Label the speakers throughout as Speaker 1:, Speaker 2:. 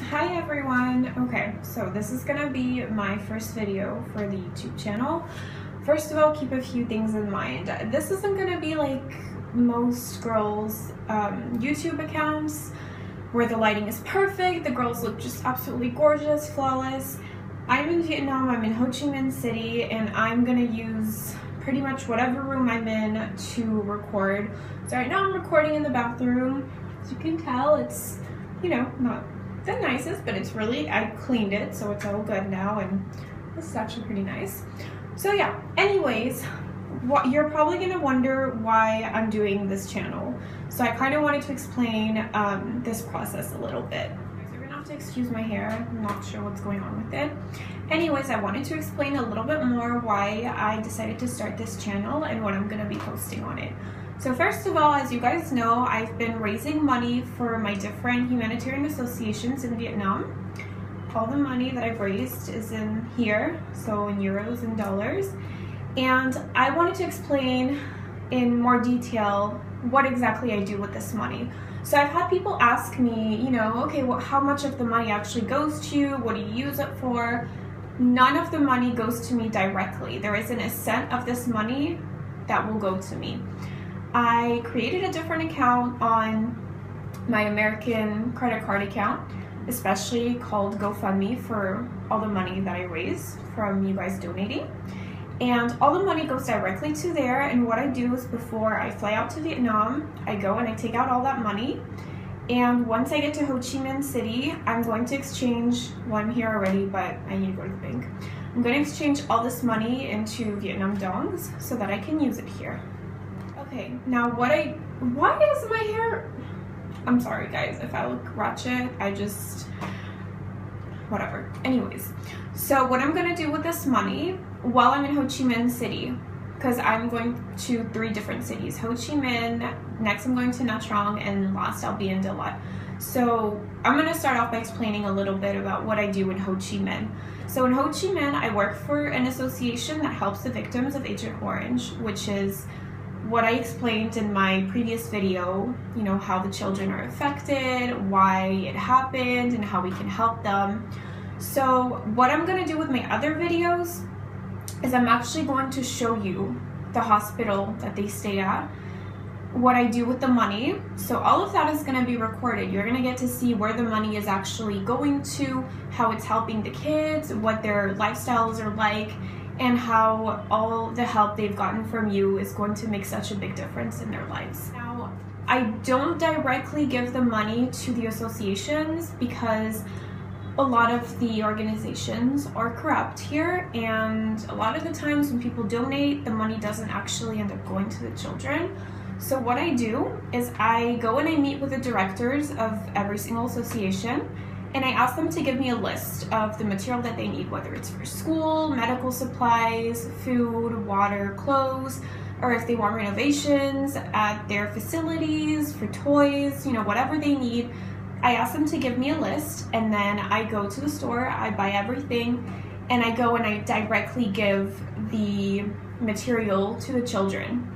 Speaker 1: Hi everyone. Okay, so this is gonna be my first video for the YouTube channel. First of all, keep a few things in mind. This isn't gonna be like most girls' YouTube accounts where the lighting is perfect, the girls look just absolutely gorgeous, flawless. I'm in Vietnam, I'm in Ho Chi Minh City, and I'm gonna use pretty much whatever room I'm in to record. So right now I'm recording in the bathroom. As you can tell, it's, you know, not the nicest, but it's really, I cleaned it, so it's all good now, and this is actually pretty nice. So yeah, anyways, you're probably gonna wonder why I'm doing this channel. So I kind of wanted to explain this process a little bit. So you're gonna have to excuse my hair, I'm not sure what's going on with it. Anyways, I wanted to explain a little bit more why I decided to start this channel and what I'm gonna be posting on it. So first of all, as you guys know, I've been raising money for my different humanitarian associations in Vietnam. All the money that I've raised is in here, so in euros and dollars. And I wanted to explain in more detail what exactly I do with this money. So I've had people ask me, you know, okay, well, how much of the money actually goes to you? What do you use it for? None of the money goes to me directly. There isn't a cent of this money that will go to me. I created a different account on my American credit card account, especially called GoFundMe, for all the money that I raise from you guys donating. And all the money goes directly to there, and what I do is before I fly out to Vietnam, I go and I take out all that money. And once I get to Ho Chi Minh City, I'm going to exchange, well, I'm here already, but I need to go to the bank. I'm going to exchange all this money into Vietnam dongs so that I can use it here. Okay, now why is my hair, I'm sorry guys if I look ratchet, whatever. Anyways, so what I'm gonna do with this money while I'm in Ho Chi Minh City, because I'm going to 3 different cities, Ho Chi Minh, next I'm going to Nha Trang, and last I'll be in Da Lat. So I'm gonna start off by explaining a little bit about what I do in Ho Chi Minh. So in Ho Chi Minh, I work for an association that helps the victims of Agent Orange, which is what I explained in my previous video, you know, how the children are affected, why it happened, and how we can help them. So what I'm going to do with my other videos is I'm actually going to show you the hospital that they stay at, what I do with the money. So all of that is going to be recorded. You're going to get to see where the money is actually going to, how it's helping the kids, what their lifestyles are like, and how all the help they've gotten from you is going to make such a big difference in their lives. Now, I don't directly give the money to the associations because a lot of the organizations are corrupt here, and a lot of the times when people donate, the money doesn't actually end up going to the children. So what I do is I go and I meet with the directors of every single association, and I ask them to give me a list of the material that they need, whether it's for school, medical supplies, food, water, clothes, or if they want renovations at their facilities, for toys, you know, whatever they need. I ask them to give me a list, and then I go to the store, I buy everything, and I go and I directly give the material to the children.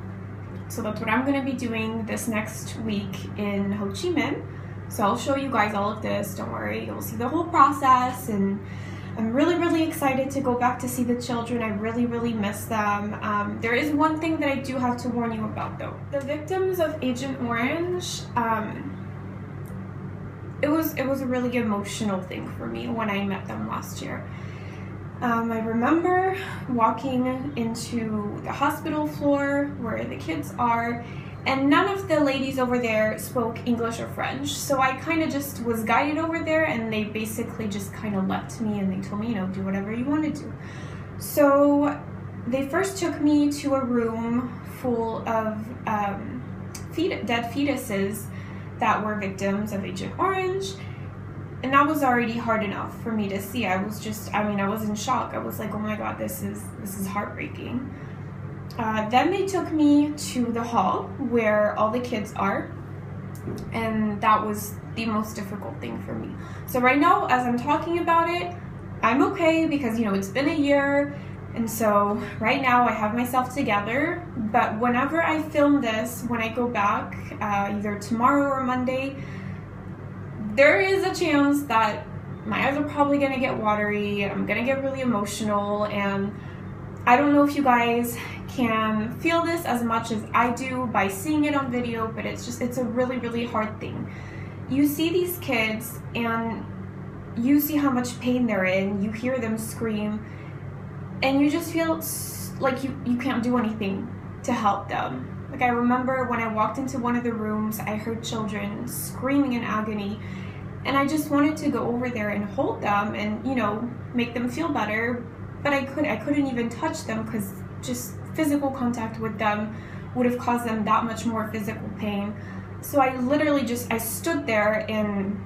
Speaker 1: So that's what I'm going to be doing this next week in Ho Chi Minh. So I'll show you guys all of this, don't worry, you'll see the whole process, and I'm really excited to go back to see the children. I really miss them. There is one thing that I do have to warn you about though. The victims of Agent Orange, it was a really emotional thing for me when I met them last year. I remember walking into the hospital floor where the kids are, and none of the ladies over there spoke English or French, so I kind of just was guided over there, and they basically just kind of left me, and they told me, you know, do whatever you want to do. So they first took me to a room full of dead fetuses that were victims of Agent Orange, and that was already hard enough for me to see. I was in shock. I was like, oh my god, this is heartbreaking. Then they took me to the hall where all the kids are, and that was the most difficult thing for me. So right now, as I'm talking about it, I'm okay because, you know, it's been a year, and so right now I have myself together. But whenever I film this, when I go back, either tomorrow or Monday, there is a chance that my eyes are probably gonna get watery, I'm gonna get really emotional, and I don't know if you guys can feel this as much as I do by seeing it on video, but it's a really, really hard thing. You see these kids and you see how much pain they're in, you hear them scream, and you just feel like you can't do anything to help them. Like, I remember when I walked into one of the rooms, I heard children screaming in agony, and I just wanted to go over there and hold them and, you know, make them feel better, but I couldn't even touch them because just physical contact with them would have caused them that much more physical pain. So I literally I stood there and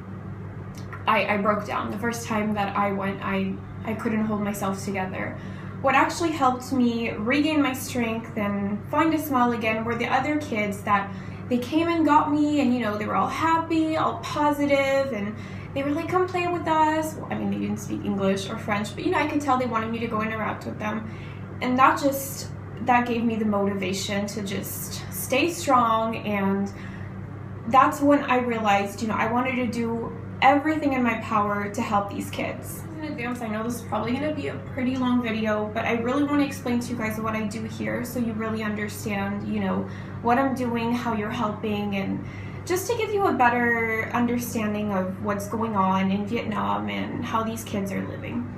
Speaker 1: I broke down. The first time that I went, I couldn't hold myself together. What actually helped me regain my strength and find a smile again were the other kids that they came and got me, and, you know, they were all happy, all positive, and they were like, come play with us. Well, I mean, they didn't speak English or French, but, you know, I could tell they wanted me to go interact with them. And that gave me the motivation to just stay strong. And that's when I realized, you know, I wanted to do everything in my power to help these kids. In advance, I know this is probably going to be a pretty long video, but I really want to explain to you guys what I do here so you really understand, you know, what I'm doing, how you're helping, and just to give you a better understanding of what's going on in Vietnam and how these kids are living.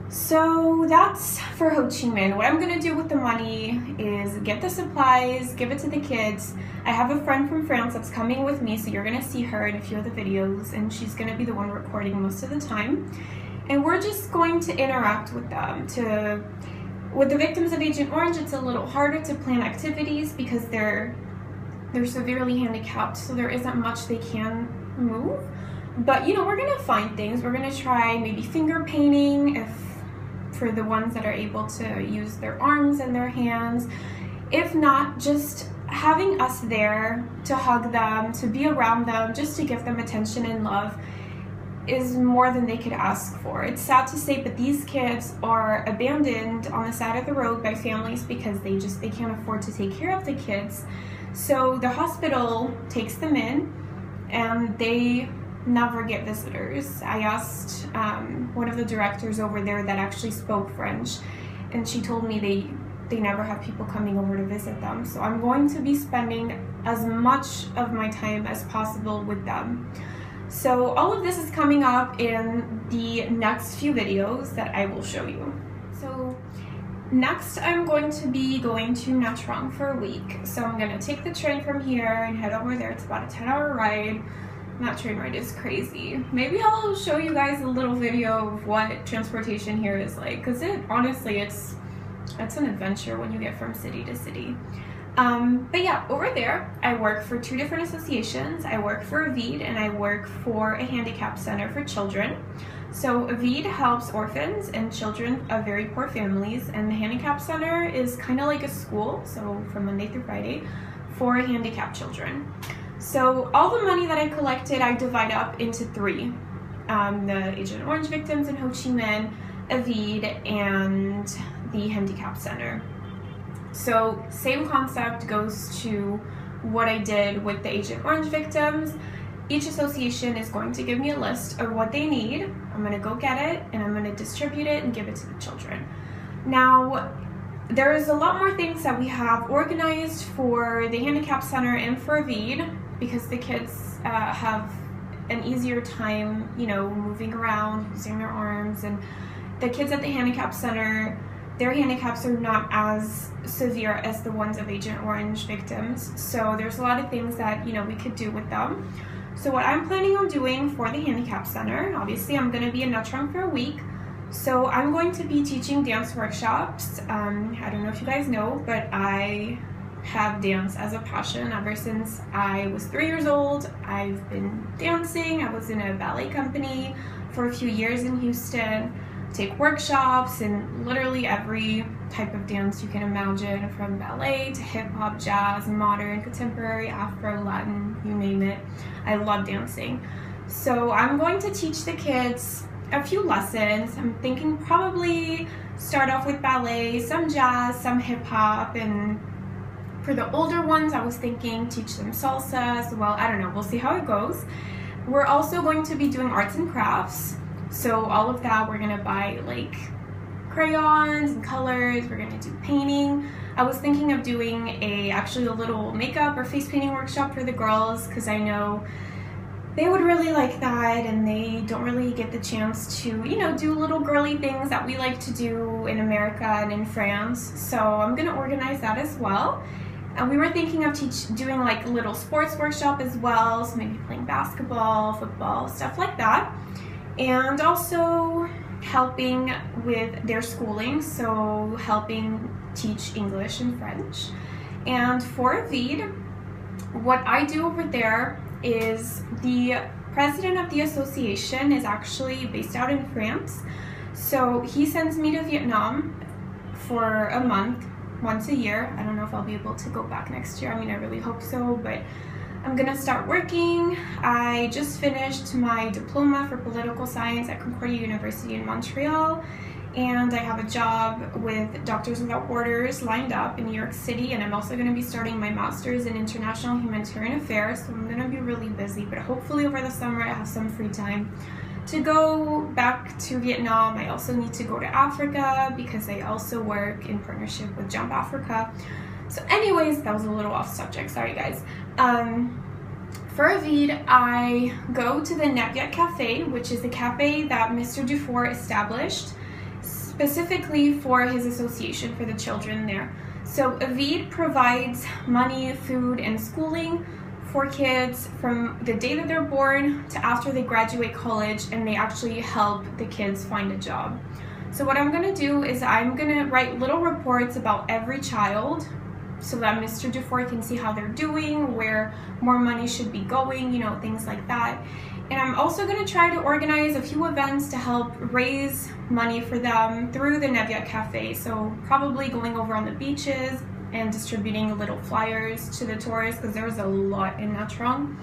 Speaker 1: So that's for Ho Chi Minh. What I'm going to do with the money is get the supplies, give it to the kids. I have a friend from France that's coming with me, so you're going to see her in a few of the videos, and she's going to be the one recording most of the time. And we're just going to interact with them. With the victims of Agent Orange, it's a little harder to plan activities because they're severely handicapped, so there isn't much they can move. But, you know, we're going to find things. We're going to try maybe finger painting for the ones that are able to use their arms and their hands. If not, just having us there to hug them, to be around them, just to give them attention and love is more than they could ask for. It's sad to say, but these kids are abandoned on the side of the road by families because they can't afford to take care of the kids. So the hospital takes them in and they never get visitors. I asked one of the directors over there that actually spoke French, and she told me they never have people coming over to visit them. So I'm going to be spending as much of my time as possible with them. So all of this is coming up in the next few videos that I will show you. So next I'm going to be going to Nha Trang for a week. So I'm going to take the train from here and head over there. It's about a 10-hour ride. That train ride is crazy. Maybe I'll show you guys a little video of what transportation here is like, because honestly it's an adventure when you get from city to city. But yeah, over there I work for 2 different associations. I work for Avid and I work for a handicap center for children. So Avid helps orphans and children of very poor families, and the handicap center is kind of like a school, so from Monday through Friday, for handicapped children. So all the money that I collected, I divide up into 3. The Agent Orange victims in Ho Chi Minh, Avid, and the Handicap Center. So same concept goes to what I did with the Agent Orange victims. Each association is going to give me a list of what they need. I'm going to go get it and I'm going to distribute it and give it to the children. Now, there's a lot more things that we have organized for the Handicap Center and for Avid, because the kids have an easier time, you know, moving around, using their arms, and the kids at the Handicap Center, their handicaps are not as severe as the ones of Agent Orange victims. So there's a lot of things that, you know, we could do with them. So what I'm planning on doing for the Handicap Center, obviously I'm going to be in Nha Trang for a week. So I'm going to be teaching dance workshops. I don't know if you guys know, but I have dance as a passion ever since I was 3 years old. I've been dancing. I was in a ballet company for a few years in Houston, take workshops in literally every type of dance you can imagine, from ballet to hip-hop, jazz, modern, contemporary, Afro, Latin, you name it. I love dancing. So I'm going to teach the kids a few lessons. I'm thinking probably start off with ballet, some jazz, some hip-hop, and for the older ones I was thinking teach them salsa as well. I don't know, we'll see how it goes. We're also going to be doing arts and crafts. So all of that, we're gonna buy like crayons and colors, we're gonna do painting. I was thinking of doing actually a little makeup or face painting workshop for the girls, because I know they would really like that, and they don't really get the chance to, you know, do little girly things that we like to do in America and in France. So I'm gonna organize that as well. And we were thinking of doing like a little sports workshop as well, so maybe playing basketball, football, stuff like that. And also helping with their schooling, so helping teach English and French. And for Avid, what I do over there is the president of the association is actually based out in France. So he sends me to Vietnam for a month, once a year. I don't know if I'll be able to go back next year. I mean, I really hope so, but I'm gonna start working. I just finished my diploma for political science at Concordia University in Montreal, and I have a job with Doctors Without Borders lined up in New York City, and I'm also gonna be starting my master's in international humanitarian affairs, so I'm gonna be really busy, but hopefully over the summer I have some free time to go back to Vietnam. I also need to go to Africa because I also work in partnership with Jump Africa. So anyways, that was a little off subject, sorry guys. For Avid, I go to the Neviat Cafe, which is the cafe that Mr. Dufour established specifically for his association for the children there. So Avid provides money, food, and schooling for kids from the day that they're born to after they graduate college, and they actually help the kids find a job. So what I'm gonna do is I'm gonna write little reports about every child so that Mr. Dufour can see how they're doing, where more money should be going, you know, things like that. And I'm also gonna try to organize a few events to help raise money for them through the Neviat Cafe. So probably going over on the beaches and distributing little flyers to the tourists, because there's a lot in Nha Trang,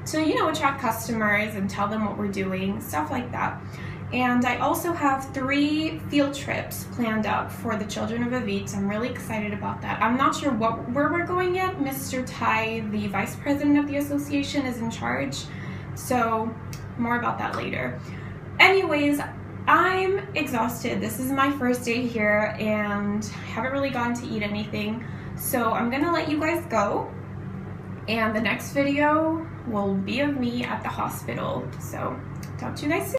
Speaker 1: to, you know, attract customers and tell them what we're doing, stuff like that. And I also have 3 field trips planned up for the children of Avid, so I'm really excited about that. I'm not sure where we're going yet. Mr. Tai, the vice president of the association, is in charge, so more about that later. Anyways, I'm exhausted. This is my first day here and I haven't really gotten to eat anything, so I'm gonna let you guys go, and the next video will be of me at the hospital. So talk to you guys soon.